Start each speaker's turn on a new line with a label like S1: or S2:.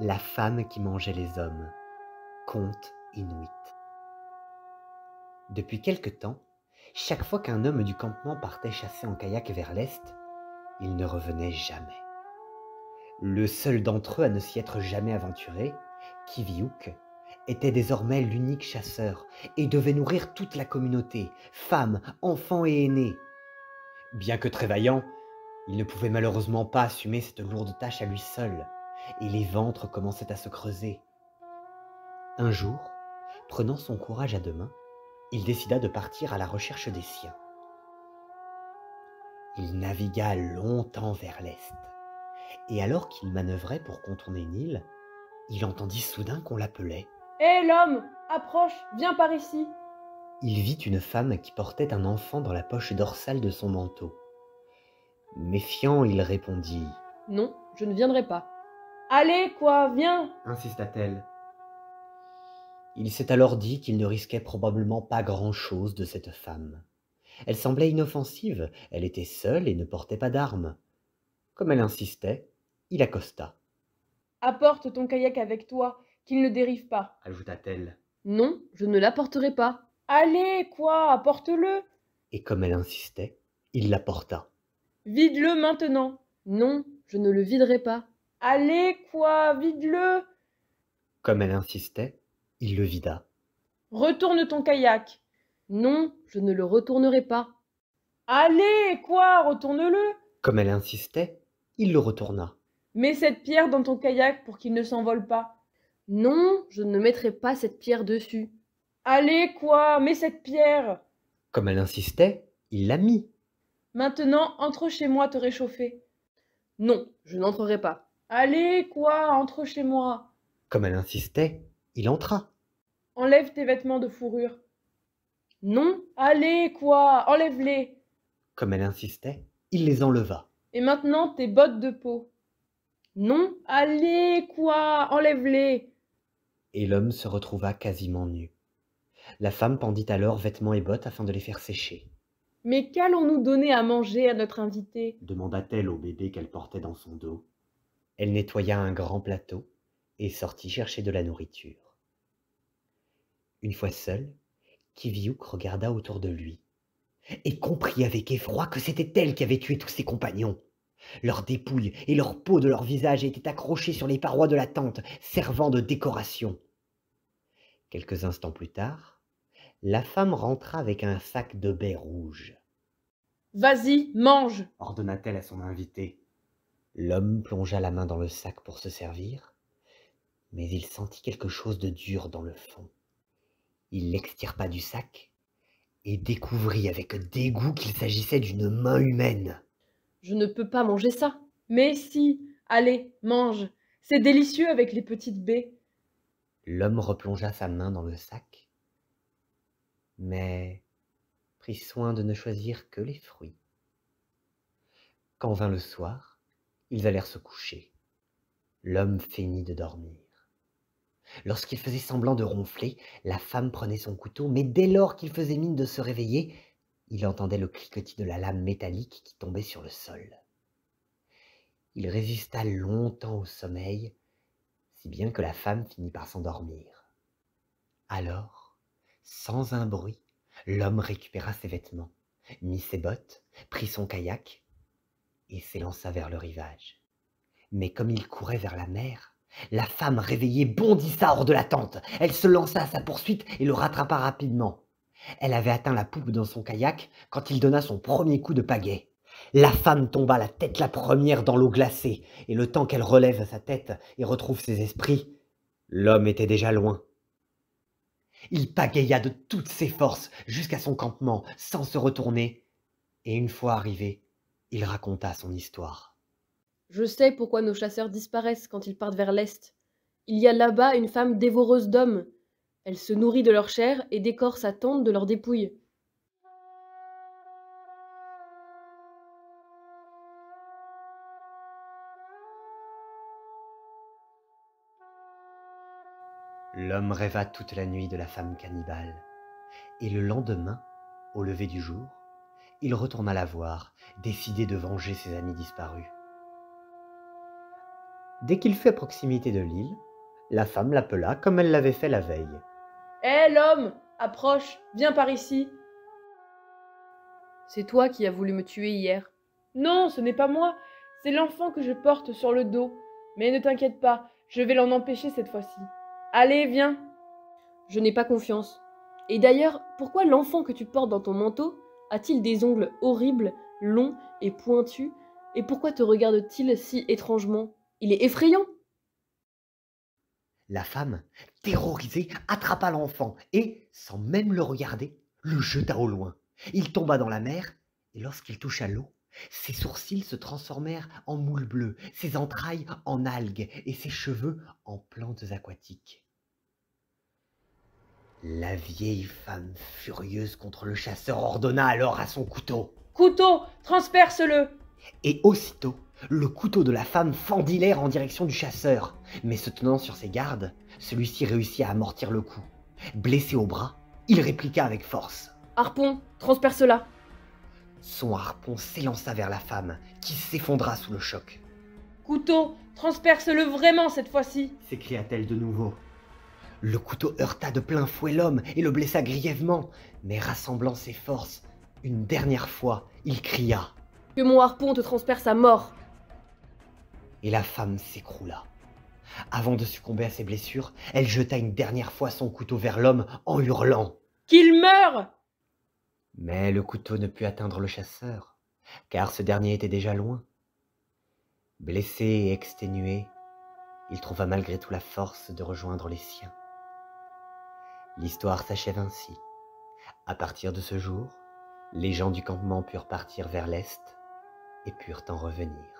S1: La femme qui mangeait les hommes. Conte inuit. Depuis quelque temps, chaque fois qu'un homme du campement partait chasser en kayak vers l'est, il ne revenait jamais. Le seul d'entre eux à ne s'y être jamais aventuré, Kiviuk, était désormais l'unique chasseur et devait nourrir toute la communauté, femmes, enfants et aînés. Bien que très vaillant, il ne pouvait malheureusement pas assumer cette lourde tâche à lui seul, et les ventres commençaient à se creuser. Un jour, prenant son courage à deux mains, il décida de partir à la recherche des siens. Il navigua longtemps vers l'est, et alors qu'il manœuvrait pour contourner une île, il entendit soudain qu'on l'appelait.
S2: « Hé l'homme, approche, viens par ici !»
S1: Il vit une femme qui portait un enfant dans la poche dorsale de son manteau. Méfiant, il répondit.
S2: « Non, je ne viendrai pas. »« Allez, quoi, viens !»
S1: insista-t-elle. Il s'est alors dit qu'il ne risquait probablement pas grand-chose de cette femme. Elle semblait inoffensive, elle était seule et ne portait pas d'armes. Comme elle insistait, il accosta.
S2: « Apporte ton kayak avec toi, qu'il ne dérive pas, »
S1: ajouta-t-elle.
S2: « Non, je ne l'apporterai pas. »« Allez, quoi, apporte-le !»
S1: Et comme elle insistait, il l'apporta.
S2: « Vide-le maintenant. »« Non, je ne le viderai pas. »« Allez, quoi, vide-le !»
S1: Comme elle insistait, il le vida.
S2: « Retourne ton kayak. »« Non, je ne le retournerai pas. »« Allez, quoi, retourne-le !»
S1: Comme elle insistait, il le retourna.
S2: « Mets cette pierre dans ton kayak pour qu'il ne s'envole pas. »« Non, je ne mettrai pas cette pierre dessus. »« Allez, quoi, mets cette pierre. »
S1: Comme elle insistait, il la mit.
S2: « Maintenant, entre chez moi te réchauffer. »« Non, je n'entrerai pas. »« Allez, quoi, entre chez moi. »
S1: Comme elle insistait, il entra.
S2: « Enlève tes vêtements de fourrure. »« Non, allez, quoi, enlève-les. »
S1: Comme elle insistait, il les enleva.
S2: « Et maintenant tes bottes de peau. »« Non, allez, quoi, enlève-les. »
S1: Et l'homme se retrouva quasiment nu. La femme pendit alors vêtements et bottes afin de les faire sécher.
S2: « Mais qu'allons-nous donner à manger à notre invité ?»
S1: demanda-t-elle au bébé qu'elle portait dans son dos. Elle nettoya un grand plateau et sortit chercher de la nourriture. Une fois seul, Kiviuk regarda autour de lui et comprit avec effroi que c'était elle qui avait tué tous ses compagnons. Leurs dépouilles et leurs peaux de leur visage étaient accrochées sur les parois de la tente, servant de décoration. Quelques instants plus tard, la femme rentra avec un sac de baies rouges.
S2: « Vas-y, mange !»
S1: ordonna-t-elle à son invité. L'homme plongea la main dans le sac pour se servir, mais il sentit quelque chose de dur dans le fond. Il l'extirpa du sac et découvrit avec dégoût qu'il s'agissait d'une main humaine.
S2: « Je ne peux pas manger ça. »« Mais si, allez, mange. C'est délicieux avec les petites baies. »
S1: L'homme replongea sa main dans le sac, mais prit soin de ne choisir que les fruits. Quand vint le soir, ils allèrent se coucher. L'homme feignit de dormir. Lorsqu'il faisait semblant de ronfler, la femme prenait son couteau, mais dès lors qu'il faisait mine de se réveiller, il entendait le cliquetis de la lame métallique qui tombait sur le sol. Il résista longtemps au sommeil, si bien que la femme finit par s'endormir. Alors, sans un bruit, l'homme récupéra ses vêtements, mit ses bottes, prit son kayak et s'élança vers le rivage. Mais comme il courait vers la mer, la femme réveillée bondissa hors de la tente. Elle se lança à sa poursuite et le rattrapa rapidement. Elle avait atteint la poupe dans son kayak quand il donna son premier coup de pagaie. La femme tomba la tête la première dans l'eau glacée, et le temps qu'elle relève sa tête et retrouve ses esprits, l'homme était déjà loin. Il pagaya de toutes ses forces jusqu'à son campement sans se retourner, et une fois arrivé, il raconta son histoire.
S2: « Je sais pourquoi nos chasseurs disparaissent quand ils partent vers l'est. Il y a là-bas une femme dévoreuse d'hommes. Elle se nourrit de leur chair et décore sa tente de leurs dépouilles. »
S1: L'homme rêva toute la nuit de la femme cannibale, et le lendemain, au lever du jour, il retourna la voir, décidé de venger ses amis disparus. Dès qu'il fut à proximité de l'île, la femme l'appela comme elle l'avait fait la veille.
S2: « Hé, l'homme, approche, viens par ici. »« C'est toi qui as voulu me tuer hier. »« Non, ce n'est pas moi, c'est l'enfant que je porte sur le dos. Mais ne t'inquiète pas, je vais l'en empêcher cette fois-ci. Allez, viens. » Je n'ai pas confiance. Et d'ailleurs, pourquoi l'enfant que tu portes dans ton manteau a-t-il des ongles horribles, longs et pointus? Et pourquoi te regarde-t-il si étrangement? Il est effrayant.
S1: La femme, terrorisée, attrapa l'enfant et, sans même le regarder, le jeta au loin. Il tomba dans la mer et lorsqu'il toucha l'eau, ses sourcils se transformèrent en moules bleues, ses entrailles en algues et ses cheveux en plantes aquatiques. La vieille femme, furieuse contre le chasseur, ordonna alors à son couteau.
S2: « Couteau, transperce-le »
S1: Et aussitôt, le couteau de la femme fendit l'air en direction du chasseur. Mais se tenant sur ses gardes, celui-ci réussit à amortir le coup. Blessé au bras, il répliqua avec force.
S2: « Harpon, transperce-la »
S1: Son harpon s'élança vers la femme, qui s'effondra sous le choc.
S2: « Couteau, transperce-le vraiment cette fois-ci »
S1: s'écria-t-elle de nouveau. Le couteau heurta de plein fouet l'homme et le blessa grièvement, mais rassemblant ses forces, une dernière fois, il cria.
S2: « Que mon harpon te transperce à mort »
S1: Et la femme s'écroula. Avant de succomber à ses blessures, elle jeta une dernière fois son couteau vers l'homme en hurlant.
S2: « Qu'il meure »
S1: Mais le couteau ne put atteindre le chasseur, car ce dernier était déjà loin. Blessé et exténué, il trouva malgré tout la force de rejoindre les siens. L'histoire s'achève ainsi. À partir de ce jour, les gens du campement purent partir vers l'est et purent en revenir.